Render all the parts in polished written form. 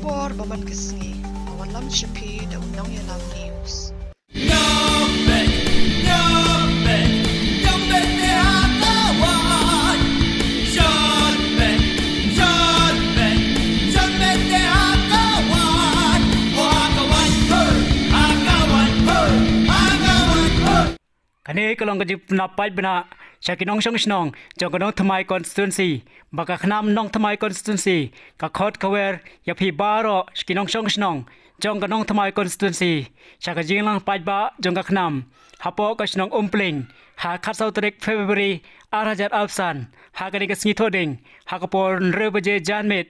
por baman kasngi awalam shapi da unang yalam news. Kani kalong kajip napai bena syakinong song jong kanong thamai constituency baka khnam nong thamai constituency ka khot kawer ya phi baro skinong song jong kanong thamai constituency syaka jinglang pajba jong ka khnam hapo ka snong umpling ha khatsau tarik February 2000 absan ha kani ka sngi thoding ha kapor rebaje janmet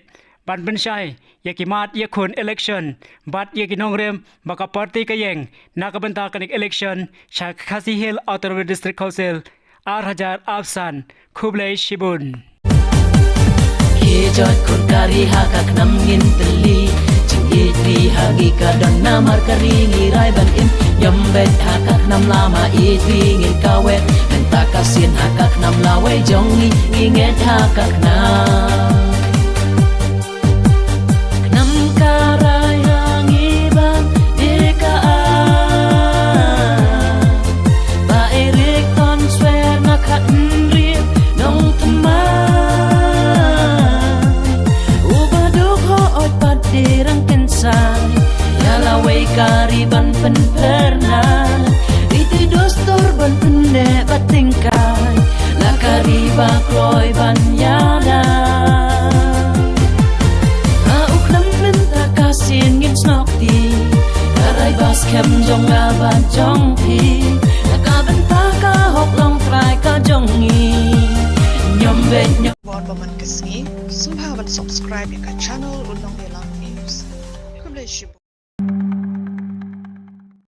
ban bensyai yakimat yakun election bat yakinong rem baka party kayeng nakabanta kanik election sha khasi hill autonomous district council 2000 absan khublai shibun ye jot kun kari hakak nam ngin teli ching itri hagi ka don namar kari ngirai ban in yambet hakak nam lama itri ngin kawet enta kasin hakak nam lawe jongi nginget hakak nam kariban pen pernah itu dostor ban penne batingkai la kariba kroy ban yada uklam minta kasin ngin snokti karai bas kem jong ban jong pi ka benta ka hok long trai ka jongi nyom bet nyom Bon baman kasngi subscribe ka channel unang yalam news. Khublai shibun.